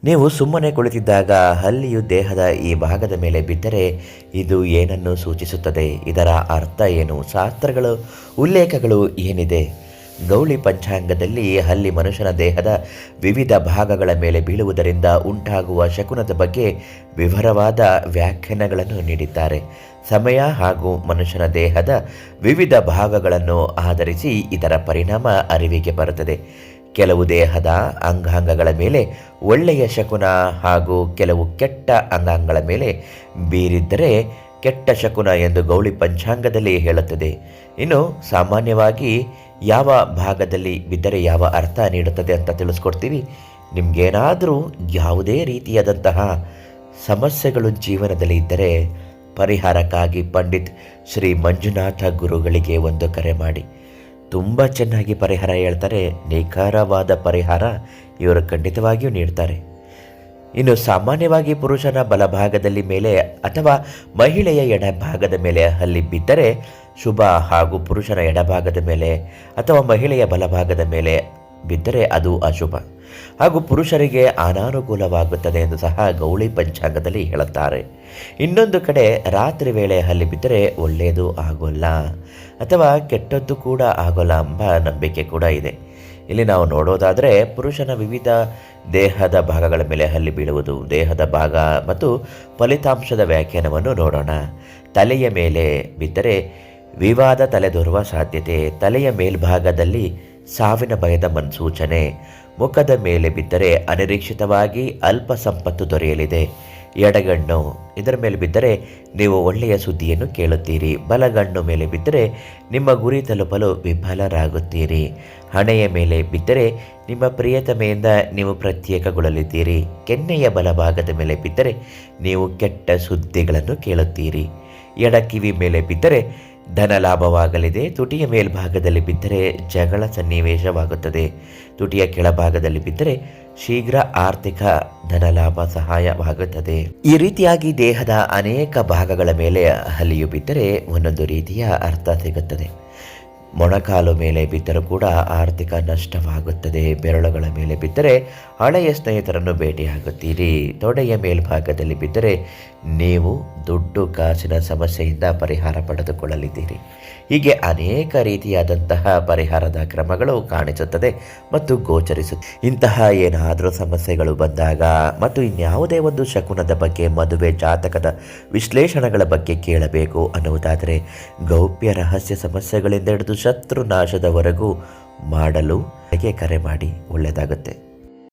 ನೀವು ಸುಮ್ಮನೆ ಕುಳಿತಿದ್ದಾಗ ಹಲ್ಲಿಯು ದೇಹದ ಈ ಭಾಗದ ಮೇಲೆ ಬಿದ್ದರೆ ಇದು ಏನನ್ನು ಸೂಚಿಸುತ್ತದೆ? ಇದರ ಅರ್ಥ ಏನು? ಶಾಸ್ತ್ರಗಳು ಉಲ್ಲೇಖಗಳು ಏನಿದೆ? ಗೌಳಿ ಪಂಚಾಂಗದಲ್ಲಿ ಹಲ್ಲಿ ಮನುಷ್ಯನ ದೇಹದ ವಿವಿಧ ಭಾಗಗಳ ಮೇಲೆ ಬೀಳುವುದರಿಂದ ಉಂಟಾಗುವ ಶಕುನದ ಬಗ್ಗೆ ವಿವರವಾದ ವ್ಯಾಖ್ಯಾನಗಳನ್ನು ನೀಡಿದ್ದಾರೆ. ಸಮಯ ಹಾಗೂ ಮನುಷ್ಯನ ದೇಹದ ವಿವಿಧ ಭಾಗಗಳನ್ನು ಆಧರಿಸಿ ಇದರ ಪರಿಣಾಮ ಅರಿವಿಗೆ ಬರುತ್ತದೆ. ಕೆಲವು ದೇಹದ ಅಂಗಾಂಗಗಳ ಮೇಲೆ ಒಳ್ಳೆಯ ಶಕುನ ಹಾಗೂ ಕೆಲವು ಕೆಟ್ಟ ಅಂಗಾಂಗಗಳ ಮೇಲೆ ಬೀರಿದ್ದರೆ ಕೆಟ್ಟ ಶಕುನ ಎಂದು ಗೌಳಿ ಪಂಚಾಂಗದಲ್ಲಿ ಹೇಳುತ್ತದೆ. ಇನ್ನು ಸಾಮಾನ್ಯವಾಗಿ ಯಾವ ಭಾಗದಲ್ಲಿ ಬಿದ್ದರೆ ಯಾವ ಅರ್ಥ ನೀಡುತ್ತದೆ ಅಂತ ತಿಳಿಸ್ಕೊಡ್ತೀವಿ. ನಿಮಗೇನಾದರೂ ಯಾವುದೇ ರೀತಿಯಾದಂತಹ ಸಮಸ್ಯೆಗಳು ಜೀವನದಲ್ಲಿ ಇದ್ದರೆ ಪರಿಹಾರಕ್ಕಾಗಿ ಪಂಡಿತ್ ಶ್ರೀ ಮಂಜುನಾಥ ಗುರುಗಳಿಗೆ ಒಂದು ಕರೆ ಮಾಡಿ. ತುಂಬ ಚೆನ್ನಾಗಿ ಪರಿಹಾರ ಹೇಳ್ತಾರೆ. ನಿಖರವಾದ ಪರಿಹಾರ ಇವರು ಖಂಡಿತವಾಗಿಯೂ ನೀಡ್ತಾರೆ. ಇನ್ನು ಸಾಮಾನ್ಯವಾಗಿ ಪುರುಷನ ಬಲಭಾಗದಲ್ಲಿ ಮೇಲೆ ಅಥವಾ ಮಹಿಳೆಯ ಎಡಭಾಗದ ಮೇಲೆ ಹಲ್ಲಿ ಬಿದ್ದರೆ ಶುಭ, ಹಾಗೂ ಪುರುಷನ ಎಡಭಾಗದ ಮೇಲೆ ಅಥವಾ ಮಹಿಳೆಯ ಬಲಭಾಗದ ಮೇಲೆ ಬಿದ್ದರೆ ಅದು ಅಶುಭ, ಹಾಗೂ ಪುರುಷರಿಗೆ ಅನಾನುಕೂಲವಾಗುತ್ತದೆ ಎಂದು ಸಹ ಗೌಳಿ ಪಂಚಾಂಗದಲ್ಲಿ ಹೇಳುತ್ತಾರೆ. ಇನ್ನೊಂದು ಕಡೆ ರಾತ್ರಿ ವೇಳೆ ಹಲ್ಲಿ ಬಿದ್ದರೆ ಒಳ್ಳೆಯದು ಆಗೋಲ್ಲ ಅಥವಾ ಕೆಟ್ಟದ್ದು ಕೂಡ ಆಗೋಲ್ಲ ಎಂಬ ನಂಬಿಕೆ ಕೂಡ ಇದೆ. ಇಲ್ಲಿ ನಾವು ನೋಡೋದಾದರೆ ಪುರುಷನ ವಿವಿಧ ದೇಹದ ಭಾಗಗಳ ಮೇಲೆ ಹಲ್ಲಿ ಬೀಳುವುದು, ದೇಹದ ಭಾಗ ಮತ್ತು ಫಲಿತಾಂಶದ ವ್ಯಾಖ್ಯಾನವನ್ನು ನೋಡೋಣ. ತಲೆಯ ಮೇಲೆ ಬಿದ್ದರೆ ವಿವಾದ ತಲೆದೋರುವ ಸಾಧ್ಯತೆ, ತಲೆಯ ಮೇಲ್ಭಾಗದಲ್ಲಿ ಸಾವಿನ ಭಯದ ಮುನ್ಸೂಚನೆ, ಮುಖದ ಮೇಲೆ ಬಿದ್ದರೆ ಅನಿರೀಕ್ಷಿತವಾಗಿ ಅಲ್ಪ ಸಂಪತ್ತು ದೊರೆಯಲಿದೆ. ಎಡಗಣ್ಣು ಇದರ ಮೇಲೆ ಬಿದ್ದರೆ ನೀವು ಒಳ್ಳೆಯ ಸುದ್ದಿಯನ್ನು ಕೇಳುತ್ತೀರಿ. ಬಲಗಣ್ಣು ಮೇಲೆ ಬಿದ್ದರೆ ನಿಮ್ಮ ಗುರಿ ತಲುಪಲು ವಿಫಲರಾಗುತ್ತೀರಿ. ಹಣೆಯ ಮೇಲೆ ಬಿದ್ದರೆ ನಿಮ್ಮ ಪ್ರಿಯತಮೆಯಿಂದ ನೀವು ಪ್ರತ್ಯೇಕಗೊಳ್ಳಲಿದ್ದೀರಿ. ಕೆನ್ನೆಯ ಬಲಭಾಗದ ಮೇಲೆ ಬಿದ್ದರೆ ನೀವು ಕೆಟ್ಟ ಸುದ್ದಿಗಳನ್ನು ಕೇಳುತ್ತೀರಿ. ಎಡಕಿವಿ ಮೇಲೆ ಬಿದ್ದರೆ ಧನ ಲಾಭವಾಗಲಿದೆ. ತುಟಿಯ ಮೇಲ್ಭಾಗದಲ್ಲಿ ಬಿದ್ದರೆ ಜಗಳ ಸನ್ನಿವೇಶವಾಗುತ್ತದೆ. ತುಟಿಯ ಕೆಳಭಾಗದಲ್ಲಿ ಬಿದ್ದರೆ ಶೀಘ್ರ ಆರ್ಥಿಕ ಧನಲಾಭ ಸಹಾಯವಾಗುತ್ತದೆ. ಈ ರೀತಿಯಾಗಿ ದೇಹದ ಅನೇಕ ಭಾಗಗಳ ಮೇಲೆ ಹಲ್ಲಿಯು ಬಿದ್ದರೆ ಒಂದೊಂದು ರೀತಿಯ ಅರ್ಥ ಸಿಗುತ್ತದೆ. ಮೊಣಕಾಲು ಮೇಲೆ ಬಿದ್ದರೂ ಕೂಡ ಆರ್ಥಿಕ ನಷ್ಟವಾಗುತ್ತದೆ. ಬೆರಳುಗಳ ಮೇಲೆ ಬಿದ್ದರೆ ಹಳೆಯ ಸ್ನೇಹಿತರನ್ನು ಭೇಟಿಯಾಗುತ್ತೀರಿ. ತೊಡೆಯ ಮೇಲ್ಭಾಗದಲ್ಲಿ ಬಿದ್ದರೆ ನೀವು ದುಡ್ಡು ಕಾಸಿನ ಸಮಸ್ಯೆಯಿಂದ ಪರಿಹಾರ ಪಡೆದುಕೊಳ್ಳಲಿದ್ದೀರಿ. ಹೀಗೆ ಅನೇಕ ರೀತಿಯಾದಂತಹ ಪರಿಹಾರದ ಕ್ರಮಗಳು ಕಾಣಿಸುತ್ತದೆ ಮತ್ತು ಗೋಚರಿಸುತ್ತದೆ. ಇಂತಹ ಏನಾದರೂ ಸಮಸ್ಯೆಗಳು ಬಂದಾಗ ಮತ್ತು ಇನ್ಯಾವುದೇ ಒಂದು ಶಕುನದ ಬಗ್ಗೆ, ಮದುವೆ ಜಾತಕದ ವಿಶ್ಲೇಷಣೆಗಳ ಬಗ್ಗೆ ಕೇಳಬೇಕು ಅನ್ನುವುದಾದರೆ ಗೌಪ್ಯ ರಹಸ್ಯ ಸಮಸ್ಯೆಗಳಿಂದ ಹಿಡಿದು ಶತ್ರು ನಾಶದವರೆಗೂ ಮಾಡಲು ಕರೆ ಮಾಡಿ. ಒಳ್ಳೆಯದಾಗುತ್ತೆ.